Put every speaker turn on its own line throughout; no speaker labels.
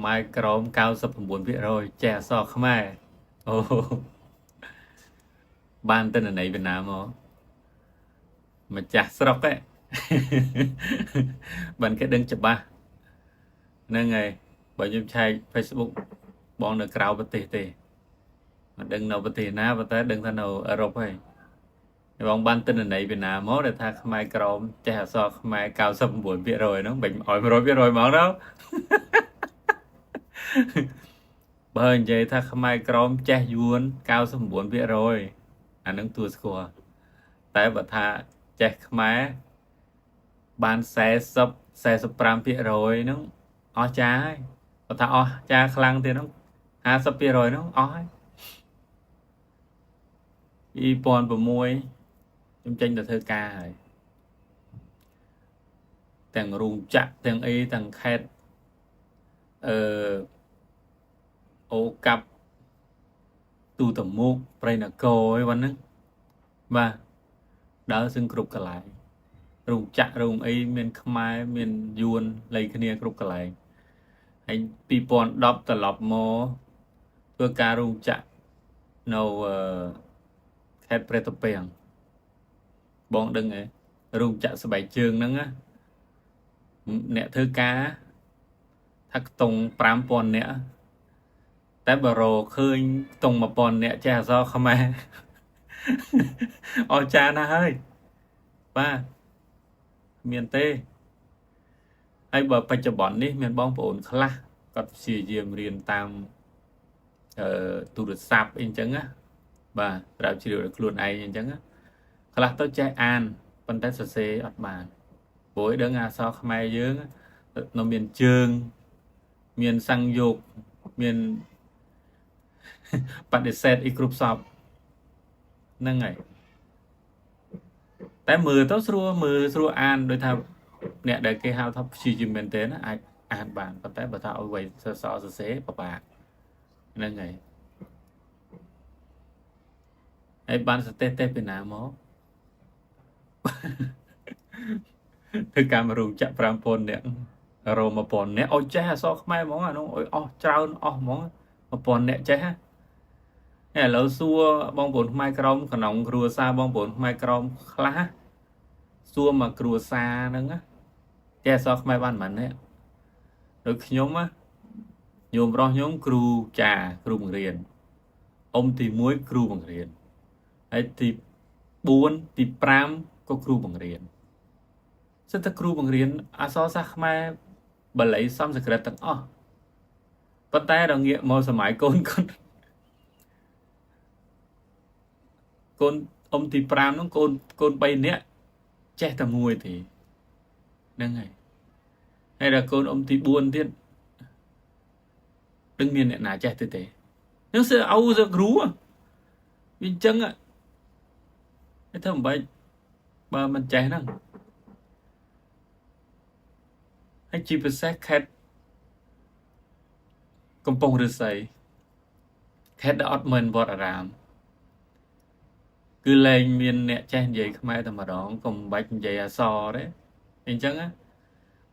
ម៉ែក្រម99%ចេះអក្សរខ្មែរអូបានទៅណីវៀតណាមមកម្ចាស់ស្រុកឯងបានគេដឹងច្បាស់ហ្នឹងហើយបើខ្ញុំឆែក Facebook បងនៅក្រៅប្រទេសទេមិនដឹងនៅប្រទេសណាប៉ុន្តែដឹងថានៅអឺរ៉ុបហើយបងបានទិន្នន័យវៀតណាមមកដែលថាខ្មែរក្រមចេះអក្សរខ្មែរ99%ហ្នឹងមិនឲ្យ100%ហ្មងđâu បើនិយាយថាខ្មែរក្រមចេះយួន99%អានឹងទួស្គាល់តែបើថាចេះខ្មែរបាន40-45%ហ្នឹងអស់ចាហើយបើថាអស់ចាខ្លាំងទៀតហ្នឹង50%ហ្នឹងអស់ហើយ2006ខ្ញុំចេញទៅធ្វើការហើយទាំងរោងចក្រទាំងអីទាំងខេត្តអូកាប់ទូតមុខប្រៃនគរអីវ៉ាន់ហ្នឹងបាទដើរសឹងគ្រប់កន្លែងរោងចក្ររោងអីមានខ្មែរមានយួនលៃគ្នាគ្រប់កន្លែងហើយ2010ត្រឡប់មកធ្វើការរោងចក្រនៅខេត្តព្រះតាពាំងបងដឹងហ៎រោងចក្រស្បែកជើងហ្នឹងណាអ្នកធ្វើការថាខ្ទង់5000នាក់តែបើរកឃើញខ្ទង់1000នាក់ចេះអក្សរខ្មែរអស្ចារ្យណាស់ហើយបាទមានទេហើយបើបច្ចុប្បន្ននេះមានបងប្អូនខ្លះគាត់ព្យាយាមរៀនតាមទូរស័ព្ទអីអញ្ចឹងណាបាទប្រាប់ជ្រាវដល់ខ្លួនឯងអញ្ចឹងណាខ្លះទៅចេះអានប៉ុន្តែសរសេរអត់បានព្រោះឲ្យដឹងអក្សរខ្មែរយើងនៅមានជើងមានសង្យោគមានបដិសេធអីគ្រប់សពហ្នឹងហើយតែមើលទៅស្រួលមើលស្រួលអានដោយថាអ្នកដែលគេហៅថាព្យាយាមមែនទេណាអាចអានបានប៉ុន្តែបើថាឲ្យសរសេរពិបាកហ្នឹងហើយហើយបានសទេសពីណាមកធ្វើការមករោងចក្រ5000នាក់រោ1000នាក់ឲ្យចេះអក្សរខ្មែរហ្មងអានោះឲ្យអស់ច្រើនអស់ហ្មង1000នាក់ចេះហ៎ឥឡូវសួរបងប្អូនខ្មែរក្រមក្នុងគ្រួសារបងប្អូនខ្មែរក្រមខ្លះសួរមកគ្រួសារហ្នឹងចេះអក្សរខ្មែរបានប៉ុន្មាននាក់ដូចខ្ញុំញោមប្រុសខ្ញុំគ្រូចាគ្រូបង្រៀនអ៊ំទី1គ្រូបង្រៀនហើយទី4ទី5ក៏គ្រូបង្រៀនសិតតែគ្រូបង្រៀនអក្សរសាស្ត្រខ្មែរបល័យសំស្ក្រឹតទាំងអស់ប៉ុន្តែដល់ងាកមកសម័យកូនគាត់កូនអ៊ំទី5ហ្នឹងកូន3នាក់ចេះតែមួយទេហ្នឹងហើយហើយដល់កូនអ៊ំទី4ទៀតដឹងមានអ្នកណាចេះទៅទេនឹងសើអ៊ូសើគ្រូវាអញ្ចឹងតែធ្វើមិនបាច់បើមិនចេះហ្នឹងហើយជាពិសេសខេត្តកំពង់ឫស្សីខេត្តដែលអត់មែនវត្តអារាមគឺលែងមានអ្នកចេះនិយាយខ្មែរតែម្ដងកុំបាច់និយាយអក្សរទេអញ្ចឹង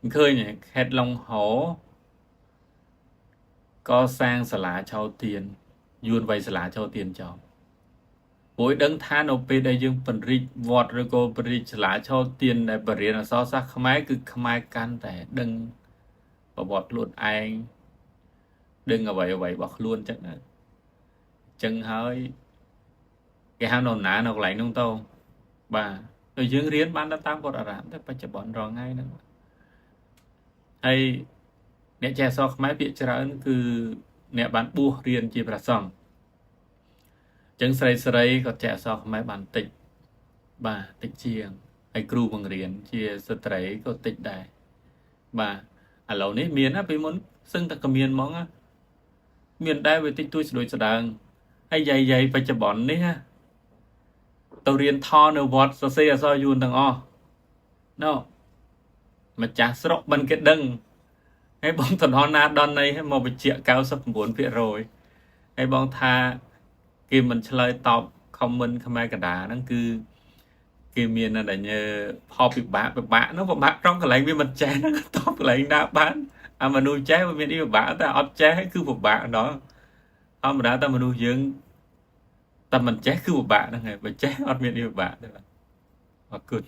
មិនឃើញខេត្តឡុងហោក៏សាងសាលាឆោទៀនយួនវៃសាលាឆោទៀនចោលព្រោះដឹងថានៅពេលដែលយើងពង្រីកវត្តឬក៏ពង្រីកសាលាឆោទៀនដែលបរិញ្ញាអក្សរសាស្ត្រខ្មែរគឺខ្មែរកាន់តែដឹងប្រវត្តិខ្លួនឯងដឹងអ្វីរបស់ខ្លួនចឹងណាចឹងហើយគេហៅនរណានៅកន្លែងនោះទៅបាទដូចយើងរៀនបានតាមវត្តអារាមតែបច្ចុប្បន្នរងថ្ងៃហ្នឹងហើយអ្នកចេះអក្សរខ្មែរភាគច្រើនគឺអ្នកបានបួសរៀនជាព្រះសង្ឃចឹងស្រីក៏ចេះអក្សរខ្មែរបានតិចបាទតិចជាងហើយគ្រូបង្រៀនជាស្ត្រីក៏តិចដែរបាទឥឡូវនេះមានណាពីមុនសឹងតែក៏មានហ្មងមានដែរវាតិចតួចស្ដួយស្ដើងហើយយាយបច្ចុប្បន្ននេះទៅរៀនថនៅវត្តសរសេរអក្សរយួនទាំងអស់ណូម្ចាស់ស្រុកមិនគេដឹងហើយបងទៅដល់ណាដល់ណីមកបញ្ជាក់99%ហើយបងថាគេមិនឆ្លើយតប comment ខ្មែរកណ្ដាលហ្នឹងគឺគេមានតែផលពិបាកនោះពិបាកក្នុងកន្លែងវាមិនចេះហ្នឹងតបកន្លែងណាបាន អាមនុស្សចេះវាមានអីពិបាកតែអត់ចេះគឺពិបាកដងធម្មតាតែមនុស្សយើងតែមិនចេះគឺពិបាកហ្នឹងហើយបើចេះអត់មានអីពិបាកទេបាទអរគុណ